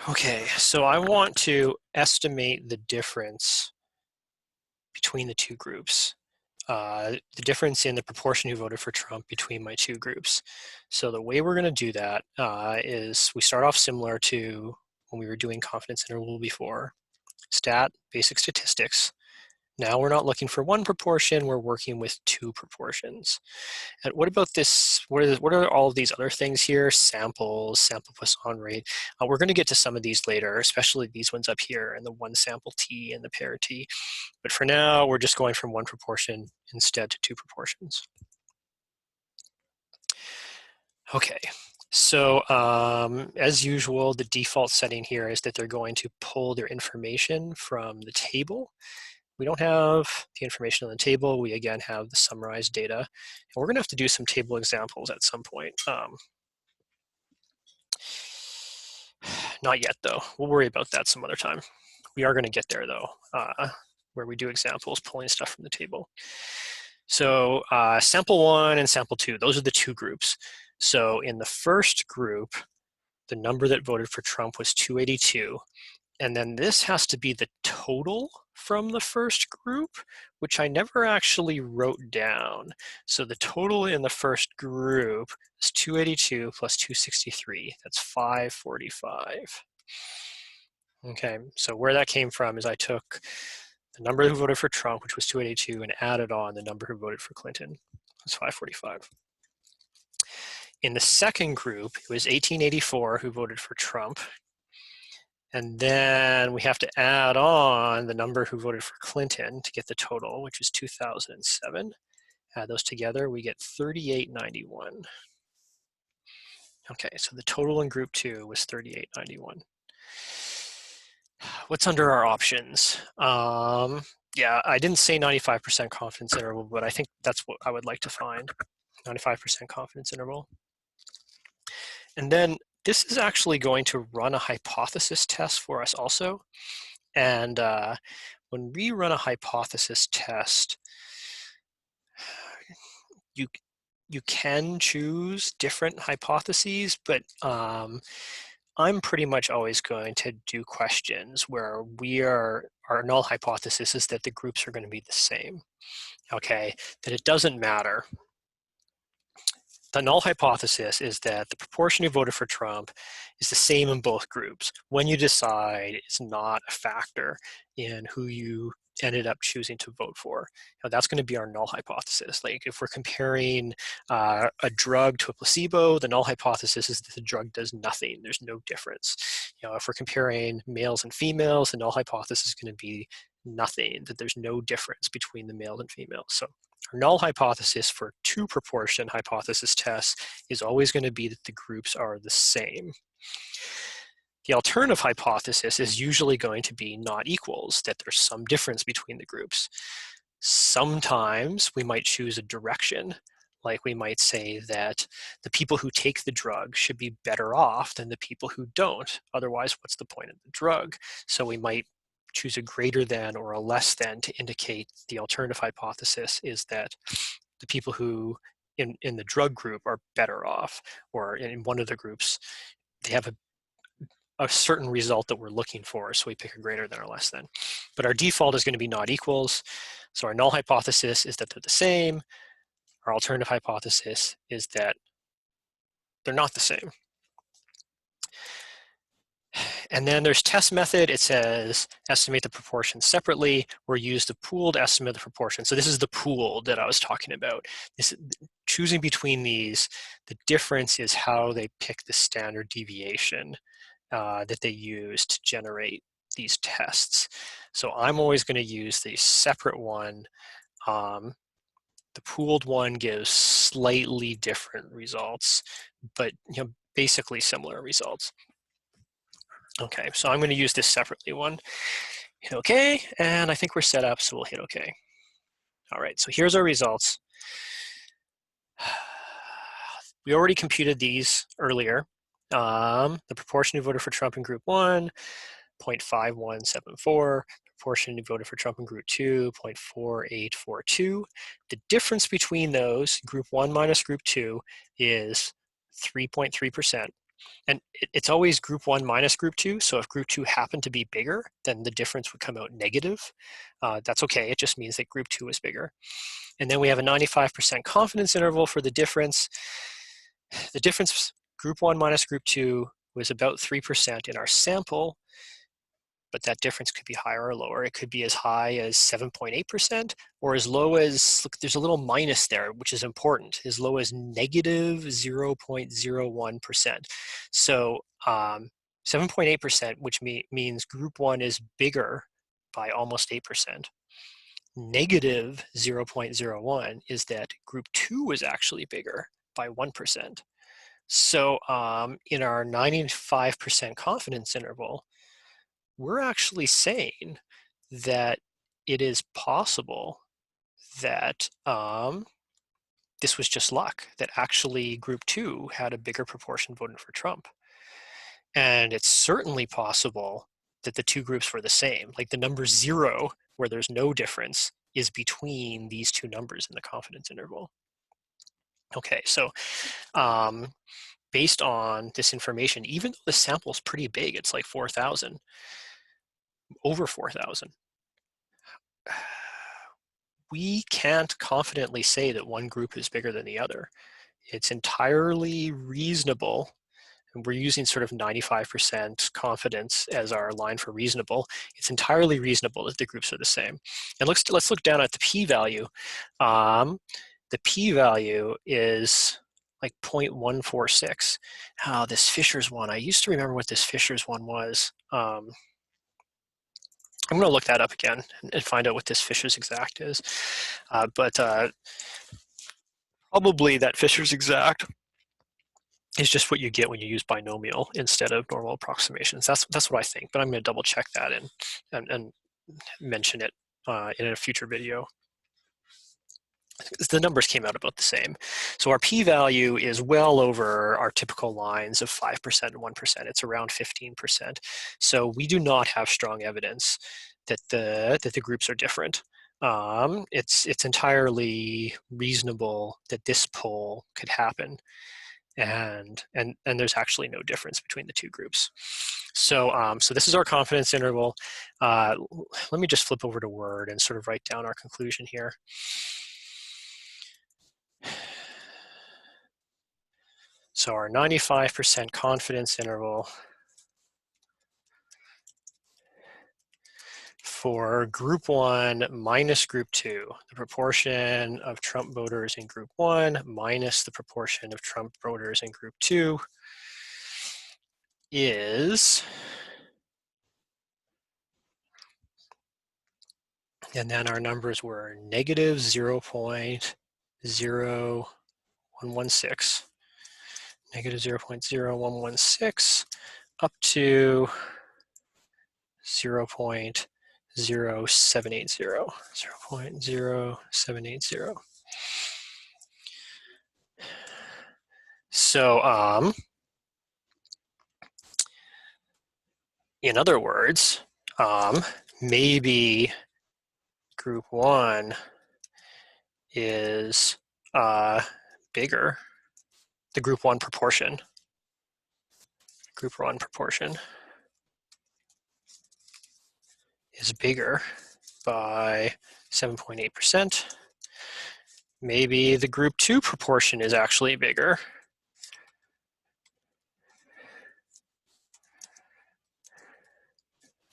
Okay, so I want to estimate the difference between the two groups, the difference in the proportion who voted for Trump between my two groups. So the way we're going to do that is we start off similar to when we were doing confidence interval before. Stat, basic statistics. Now we're not looking for one proportion, we're working with two proportions. And what about this? What are all of these other things here? Samples, sample Poisson rate. We're going to get to some of these later, especially these ones up here, and the one sample t and the pair t. But for now, we're just going from one proportion instead to two proportions. Okay, so as usual, the default setting here is that they're going to pull their information from the table. We don't have the information on the table. We, again, have the summarized data. And we're going to have to do some table examples at some point. Not yet, though. We'll worry about that some other time. We are going to get there, though, where we do examples, pulling stuff from the table. So sample one and sample two, those are the two groups. So in the first group, the number that voted for Trump was 282. And then this has to be the total from the first group, which I never actually wrote down. So the total in the first group is 282 plus 263. That's 545. Okay, so where that came from is I took the number who voted for Trump, which was 282, and added on the number who voted for Clinton. That's 545. In the second group, it was 1884 who voted for Trump. And then we have to add on the number who voted for Clinton to get the total, which is 2007. Add those together, we get 3891. Okay, so the total in group two was 3891. What's under our options? Yeah, I didn't say 95% confidence interval, but I think that's what I would like to find, 95% confidence interval. And then this is actually going to run a hypothesis test for us also. And when we run a hypothesis test, you can choose different hypotheses, but I'm pretty much always going to do questions where our null hypothesis is that the groups are going to be the same, okay? That it doesn't matter. The null hypothesis is that the proportion who voted for Trump is the same in both groups. When you decide, it's not a factor in who you ended up choosing to vote for. Now, that's going to be our null hypothesis. Like if we're comparing a drug to a placebo, the null hypothesis is that the drug does nothing. There's no difference. If we're comparing males and females, the null hypothesis is going to be nothing, that there's no difference between the males and females. So our null hypothesis for two proportion hypothesis tests is always going to be that the groups are the same. The alternative hypothesis is usually going to be not equals, that there's some difference between the groups. Sometimes we might choose a direction, like we might say that the people who take the drug should be better off than the people who don't. Otherwise, what's the point of the drug? So we might choose a greater than or a less than to indicate the alternative hypothesis is that the people who in the drug group are better off, or in one of the groups, they have a certain result that we're looking for, so we pick a greater than or less than. But our default is going to be not equals. So our null hypothesis is that they're the same. Our alternative hypothesis is that they're not the same. And then there's test method. It says estimate the proportions separately or use the pooled estimate of the proportion. So this is the pool that I was talking about. Choosing between these, the difference is how they pick the standard deviation that they use to generate these tests. So I'm always going to use the separate one. The pooled one gives slightly different results, but basically similar results. Okay, so I'm going to use this separately one. Hit OK, and I think we're set up, so we'll hit OK. All right, so here's our results. We already computed these earlier. The proportion who voted for Trump in group 1, 0.5174. Proportion who voted for Trump in group 2, 0.4842. The difference between those, group 1 minus group 2, is 3.3%. And it's always group 1 minus group 2. So if group 2 happened to be bigger, then the difference would come out negative. That's okay. It just means that group 2 is bigger. And then we have a 95% confidence interval for the difference. The difference, group 1 minus group 2, was about 3% in our sample, but that difference could be higher or lower. It could be as high as 7.8% or as low as, look, there's a little minus there, which is important, as low as negative 0.01%. So 7.8%, which means group 1 is bigger by almost 8%. Negative 0.01 is that group 2 is actually bigger by 1%. So in our 95% confidence interval, we're actually saying that it is possible that this was just luck, that actually group 2 had a bigger proportion voting for Trump. And it's certainly possible that the two groups were the same. Like the number 0, where there's no difference, is between these two numbers in the confidence interval. Okay, so based on this information, even though the sample is pretty big, it's like 4,000, over 4,000, we can't confidently say that one group is bigger than the other. It's entirely reasonable, and we're using sort of 95% confidence as our line for reasonable. It's entirely reasonable that the groups are the same. And let's look down at the p-value. The p-value is like 0.146. Oh, this Fisher's one, I used to remember what this Fisher's one was. I'm going to look that up again and find out what this Fisher's exact is. But probably that Fisher's exact is just what you get when you use binomial instead of normal approximations. That's what I think, but I'm going to double check that and mention it in a future video. The numbers came out about the same. So our p-value is well over our typical lines of 5% and 1%. It's around 15%. So we do not have strong evidence that the groups are different. It's entirely reasonable that this poll could happen, and there's actually no difference between the two groups. So so this is our confidence interval. Let me just flip over to Word and sort of write down our conclusion here. So our 95% confidence interval for group 1 minus group 2, the proportion of Trump voters in group 1 minus the proportion of Trump voters in group 2 is, and then our numbers were negative 0.0116, negative 0.0116 up to 0.0780, 0.0780. So in other words, maybe group 1 is bigger, the group 1 proportion. Group 1 proportion is bigger by 7.8%. Maybe the group 2 proportion is actually bigger.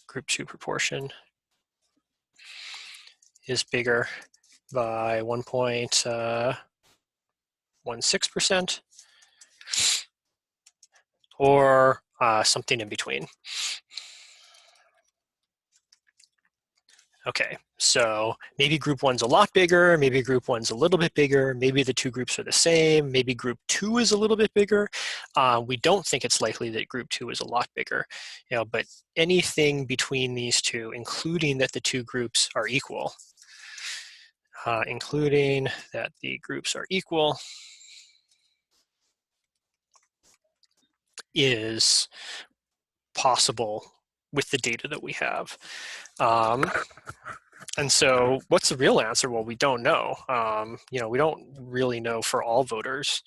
Group 2 proportion is bigger by 1.16%, or something in between. Okay, so maybe group 1's a lot bigger, maybe group 1's a little bit bigger, maybe the two groups are the same, maybe group 2 is a little bit bigger. We don't think it's likely that group 2 is a lot bigger, but anything between these two, including that the two groups are equal, is possible with the data that we have. And so what's the real answer? Well, we don't know. We don't really know for all voters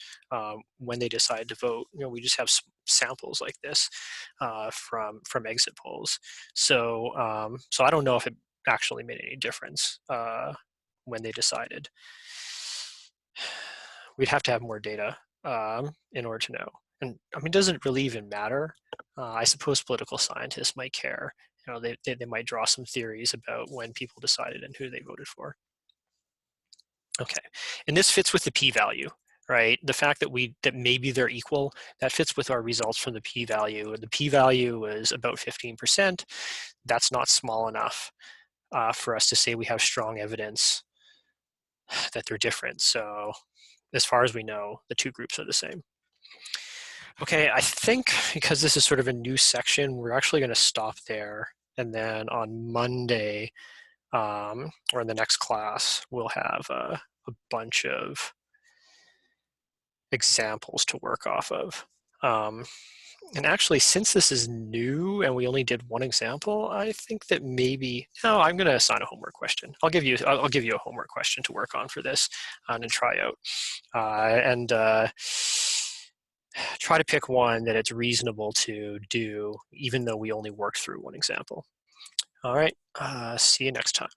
when they decide to vote. We just have samples like this from exit polls. So I don't know if it actually made any difference when they decided. We'd have to have more data in order to know. And I mean, does it really even matter? I suppose political scientists might care. They might draw some theories about when people decided and who they voted for. Okay, and this fits with the p-value, right? The fact that maybe they're equal, that fits with our results from the p-value. The p-value was about 15%. That's not small enough for us to say we have strong evidence that they're different. So as far as we know, the two groups are the same. Okay, I think because this is sort of a new section, we're actually going to stop there. And then on Monday, or in the next class, we'll have a bunch of examples to work off of. And actually, since this is new and we only did one example, I think that maybe, no, I'm going to assign a homework question. I'll give you a homework question to work on for this and try out. Try to pick one that it's reasonable to do, even though we only worked through one example. All right, see you next time.